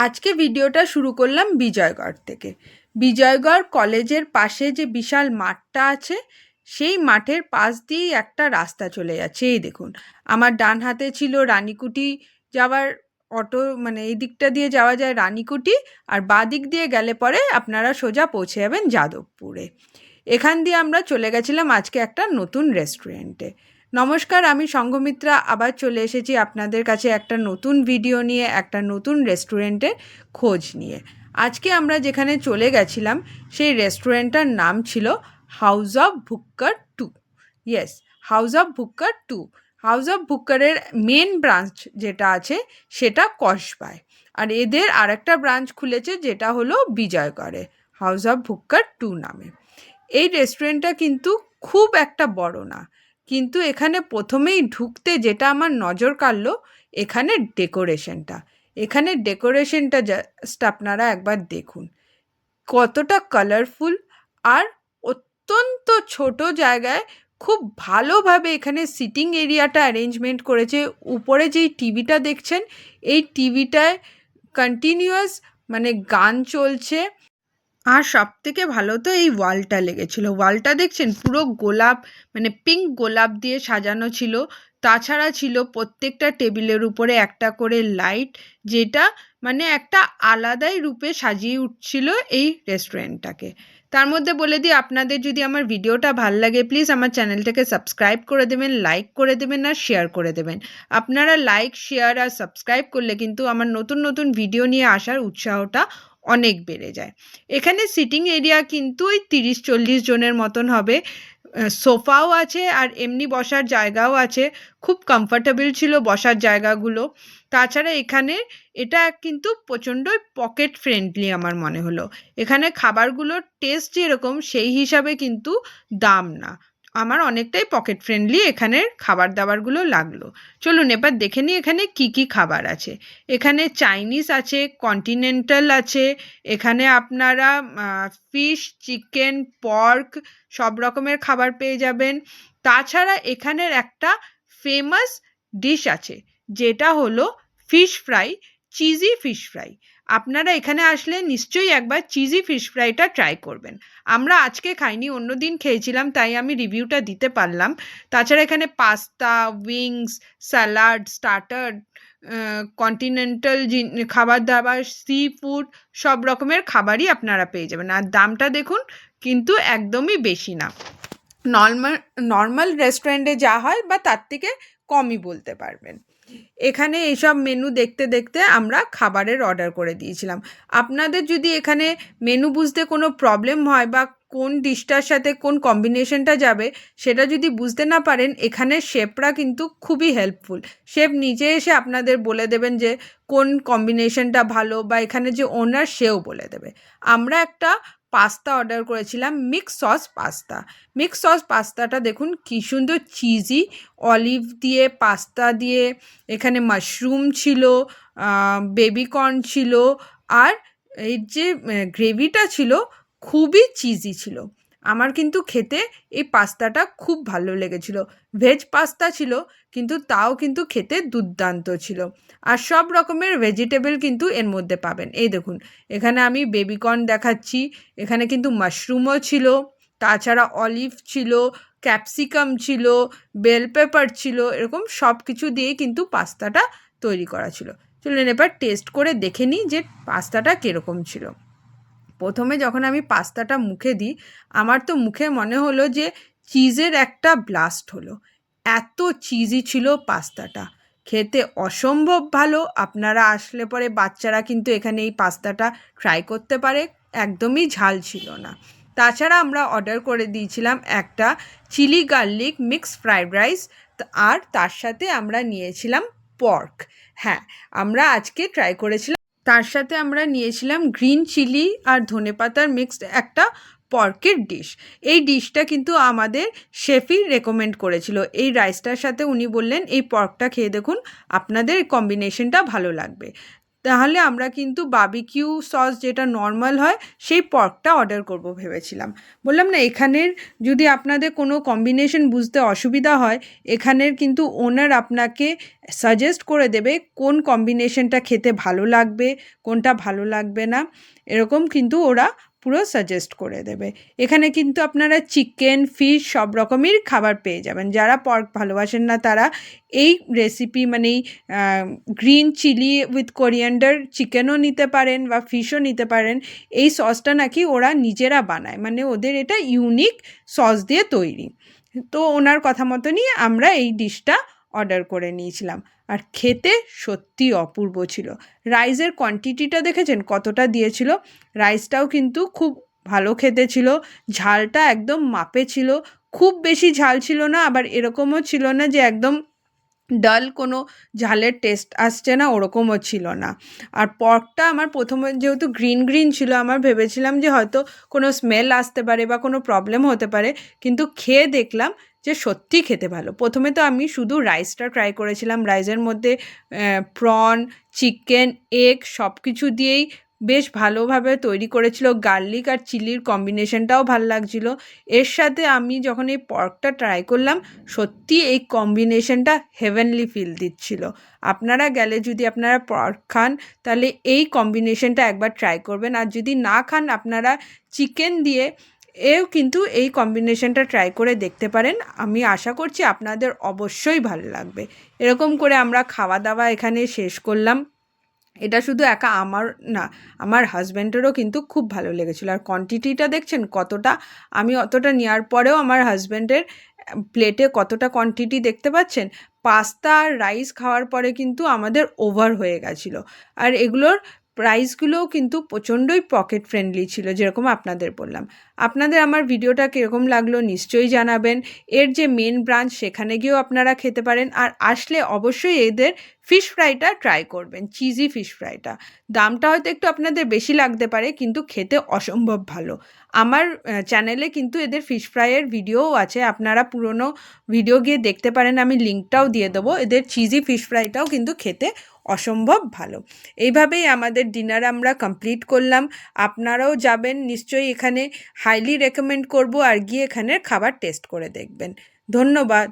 আজকে ভিডিওটা শুরু করলাম বিজয়গড় থেকে। বিজয়গড় কলেজের পাশে যে বিশাল মাঠটা আছে, সেই মাঠের পাশ দিয়েই একটা রাস্তা চলে যাচ্ছে। এই দেখুন, আমার ডান হাতে ছিল রানীকুটি যাওয়ার অটো, মানে এই দিকটা দিয়ে যাওয়া যায় রানীকুটি, আর বাঁ দিক দিয়ে গেলে পরে আপনারা সোজা পৌঁছে যাবেন যাদবপুরে। এখান দিয়ে আমরা চলে গেছিলাম আজকে একটা নতুন রেস্টুরেন্টে। নমস্কার, আমি সঙ্ঘমিত্রা আবার চলে এসেছি আপনাদের কাছে একটা নতুন ভিডিও নিয়ে, একটা নতুন রেস্টুরেন্টের খোঁজ নিয়ে। আজকে আমরা যেখানে চলে গেছিলাম সেই রেস্টুরেন্টটার নাম ছিল house of Bhukkor 2। Yes, house of Bhukkor 2। House of ভুক্করের মেন ব্রাঞ্চ যেটা আছে সেটা কসবায়, আর এদের আরেকটা ব্রাঞ্চ খুলেছে যেটা হলো বিজয়গড়ে, হাউস অফ ভুক্কর 2 নামে। এই রেস্টুরেন্টটা কিন্তু খুব একটা বড় না, কিন্তু এখানে প্রথমেই ঢুকতে যেটা আমার নজর কাড়লো, এখানের ডেকোরেশনটা জাস্ট আপনারা একবার দেখুন, কতটা কালারফুল। আর অত্যন্ত ছোট জায়গায় খুব ভালোভাবে এখানে সিটিং এরিয়াটা অ্যারেঞ্জমেন্ট করেছে। উপরে যেই টিভিটা দেখছেন, এই টিভিটায় কন্টিনিউয়াস মানে গান চলছে। আর সবথেকে ভালো তো এই ওয়ালটা লেগেছিল। ওয়ালটা দেখছেন পুরো গোলাপ, মানে পিঙ্ক গোলাপ দিয়ে সাজানো ছিল। তাছাড়া ছিল প্রত্যেকটা টেবিলের উপরে একটা করে লাইট, যেটা মানে একটা আলাদাই রূপে সাজিয়ে উঠছিল এই রেস্টুরেন্টটাকে। তার মধ্যে বলে দিই, আপনাদের যদি আমার ভিডিওটা ভাল লাগে প্লিজ আমার চ্যানেলটাকে সাবস্ক্রাইব করে দেবেন, লাইক করে দেবেন আর শেয়ার করে দেবেন। আপনারা লাইক, শেয়ার আর সাবস্ক্রাইব করলে কিন্তু আমার নতুন নতুন ভিডিও নিয়ে আসার উৎসাহটা অনেক বেড়ে যায়। এখানে সিটিং এরিয়া কিন্তু ওই 30-40 জনের মতন হবে। সোফাও আছে আর এমনি বসার জায়গাও আছে। খুব কমফর্টেবল ছিল বসার জায়গাগুলো। তাছাড়া এখানে এটা কিন্তু প্রচণ্ড পকেট ফ্রেন্ডলি আমার মনে হলো। এখানে খাবারগুলোর টেস্ট যেরকম সেই হিসাবে কিন্তু দাম না। আমার অনেকটাই পকেট ফ্রেন্ডলি এখানের খাবার দাবারগুলো লাগলো। চলুন এবার দেখে নিই এখানে কি কি খাবার আছে। এখানে চাইনিজ আছে, কন্টিনেন্টাল আছে, এখানে আপনারা ফিশ, চিকেন, পর্ক সব রকমের খাবার পেয়ে যাবেন। তাছাড়া এখানের একটা ফেমাস ডিশ আছে যেটা হলো fish fry, cheesy fish fry. আপনারা এখানে আসলে নিশ্চয়ই একবার চিজি ফিশ ফ্রাইটা ট্রাই করবেন। আমরা আজকে খাইনি, অন্য দিন খেয়েছিলাম, তাই আমি রিভিউটা দিতে পারলাম। তাছাড়া এখানে pasta, wings, salad, starter, continental খাবার দাবার, সি ফুড সব রকমের খাবারই আপনারা পেয়ে যাবেন। আর দামটা দেখুন, কিন্তু একদমই বেশি না। নর্মাল রেস্টুরেন্টে যা হয় বা তার থেকে কমই বলতে পারবেন। এখানে এইসব মেনু দেখতে দেখতে আমরা খাবারের অর্ডার করে দিয়েছিলাম। আপনাদের যদি এখানে মেনু বুঝতে কোনো প্রবলেম হয় বা কোন ডিশটার সাথে কোন কম্বিনেশনটা যাবে সেটা যদি বুঝতে না পারেন, এখানে শেফরা কিন্তু খুবই হেল্পফুল। শেফ নিজে এসে আপনাদের বলে দেবেন যে কোন কম্বিনেশনটা ভালো, বা এখানে যে ওনার সেও বলে দেবে। আমরা একটা পাস্তা অর্ডার করেছিলাম, mix sauce pasta. Mix sauce পাস্তাটা দেখুন কি সুন্দর চিজি, অলিভ দিয়ে, পাস্তা দিয়ে, এখানে মাশরুম ছিল, বেবিকর্ন ছিল, আর এই যে গ্রেভিটা ছিল খুবই চিজি ছিল। আমার কিন্তু খেতে এই পাস্তাটা খুব ভালো লেগেছিল। ভেজ পাস্তা ছিল, কিন্তু তাও কিন্তু খেতে দুর্দান্ত ছিল। আর সব রকমের ভেজিটেবল কিন্তু এর মধ্যে পাবেন। এই দেখুন, এখানে আমি বেবিকর্ন দেখাচ্ছি, এখানে কিন্তু মাশরুমও ছিল, তাছাড়া অলিভ ছিল, ক্যাপসিকাম ছিল, বেল পেপার ছিল, এরকম সব কিছু দিয়েই কিন্তু পাস্তাটা তৈরি করা ছিল। চলুন এবার টেস্ট করে দেখে নিই যে পাস্তাটা কীরকম ছিল। প্রথমে যখন আমি পাস্তাটা মুখে দিই, আমার তো মুখে মনে হলো যে চিজের একটা ব্লাস্ট হলো, এত চিজি ছিল পাস্তাটা। খেতে অসম্ভব ভালো। আপনারা আসলে পরে বাচ্চারা কিন্তু এখানে এই পাস্তাটা ট্রাই করতে পারে, একদমই ঝাল ছিল না। তাছাড়া আমরা অর্ডার করে দিয়েছিলাম একটা chilli garlic mix fried rice, আর তার সাথে আমরা নিয়েছিলাম পর্ক। হ্যাঁ, আমরা আজকে ট্রাই করেছিলাম। তার সাথে আমরা নিয়েছিলাম গ্রিন চিলি আর ধনেপাতার মিক্সড একটা পর্কের ডিশ। এই ডিশটা কিন্তু আমাদের শেফই রেকমেন্ড করেছিল। এই রাইসটার সাথে উনি বললেন এই পর্কটা খেয়ে দেখুন, আপনাদের কম্বিনেশনটা ভালো লাগবে। তাহলে আমরা কিন্তু বারবিকিউ সস যেটা নর্মাল হয় সেই পর্কটা অর্ডার করব ভেবেছিলাম। বললাম না, এখানের যদি আপনাদের কোনো কম্বিনেশন বুঝতে অসুবিধা হয়, এখানের কিন্তু ওনার আপনাকে সাজেস্ট করে দেবে কোন কম্বিনেশনটা খেতে ভালো লাগবে, কোনটা ভালো লাগবে না, এরকম কিন্তু ওরা পুরো সাজেস্ট করে দেবে। এখানে কিন্তু আপনারা চিকেন, ফিশ সব রকমের খাবার পেয়ে যাবেন। যারা পর্ক ভালোবাসেন না তারা এই রেসিপি মানে এই গ্রিন চিলি উইথ কোরিয়ান্ডার চিকেনও নিতে পারেন বা ফিশও নিতে পারেন। এই সসটা নাকি ওরা নিজেরা বানায়, মানে ওদের এটা ইউনিক সস দিয়ে তৈরি। তো ওনার কথা মতনই আমরা এই ডিশটা অর্ডার করে নিয়েছিলাম, আর খেতে সত্যি অপূর্ব ছিল। রাইসের কোয়ান্টিটিটা দেখেছেন কতটা দিয়েছিল? রাইসটাও কিন্তু খুব ভালো খেতে ছিল, ঝালটা একদম মাপে ছিল, খুব বেশি ঝাল ছিল না, আবার এরকমও ছিল না যে একদম ডাল কোনো ঝালের টেস্ট আসছে না, ওরকমও ছিল না। আর পর্কটা আমার প্রথমে যেহেতু গ্রিন গ্রিন ছিল, আমার ভেবেছিলাম যে হয়তো কোনো স্মেল আসতে পারে বা কোনো প্রবলেম হতে পারে, কিন্তু খেয়ে দেখলাম যে সত্যি খেতে ভালো। প্রথমে তো আমি শুধু রাইসটা ট্রাই করেছিলাম, রাইসের মধ্যে প্রন, চিকেন, এগ সব কিছু দিয়েই বেশ ভালোভাবে তৈরি করেছিল। গার্লিক আর চিলির কম্বিনেশনটাও ভাল লাগছিল। এর সাথে আমি যখন এই পর্কটা ট্রাই করলাম, সত্যি এই কম্বিনেশনটা হেভেনলি ফিল দিচ্ছিল। আপনারা গেলে যদি আপনারা পর্ক খান তাহলে এই কম্বিনেশনটা একবার ট্রাই করবেন, আর যদি না খান আপনারা চিকেন দিয়ে কিন্তু এই কম্বিনেশনটা ট্রাই করে দেখতে পারেন। আমি আশা করছি আপনাদের অবশ্যই ভালো লাগবে। এরকম করে আমরা খাওয়া দাওয়া এখানে শেষ করলাম। এটা শুধু একা আমার না, আমার হাজব্যান্ডেরও কিন্তু খুব ভালো লেগেছিলো। আর কোয়ান্টিটিটা দেখছেন কতটা, আমি অতটা নেওয়ার পরেও আমার হাজব্যান্ডের প্লেটে কতটা কোয়ান্টিটি দেখতে পাচ্ছেন। পাস্তা আর রাইস খাওয়ার পরে কিন্তু আমাদের ওভার হয়ে গেছিলো। আর এগুলোর প্রাইসগুলোও কিন্তু প্রচণ্ডই পকেট ফ্রেন্ডলি ছিল, যেরকম আপনাদের বললাম। আপনাদের আমার ভিডিওটা কীরকম লাগলো নিশ্চয়ই জানাবেন। এর যে মেন ব্রাঞ্চ সেখানে গিয়েও আপনারা খেতে পারেন, আর আসলে অবশ্যই এদের ফিশ ফ্রাইটা ট্রাই করবেন, চিজি ফিশ ফ্রাইটা। দামটা হয়তো একটু আপনাদের বেশি লাগতে পারে, কিন্তু খেতে অসম্ভব ভালো। আমার চ্যানেলে কিন্তু এদের ফিশ ফ্রাইয়ের ভিডিওও আছে, আপনারা পুরনো ভিডিও গিয়ে দেখতে পারেন, আমি লিঙ্কটাও দিয়ে দেবো। এদের চিজি ফিশ ফ্রাইটাও কিন্তু খেতে অসম্ভব ভালো। এইভাবেই আমাদের ডিনার আমরা কমপ্লিট করলাম। আপনারাও যাবেন নিশ্চয়ই, এখানে হাইলি রেকমেন্ড করব, আর গিয়ে এখানের খাবার টেস্ট করে দেখবেন। ধন্যবাদ।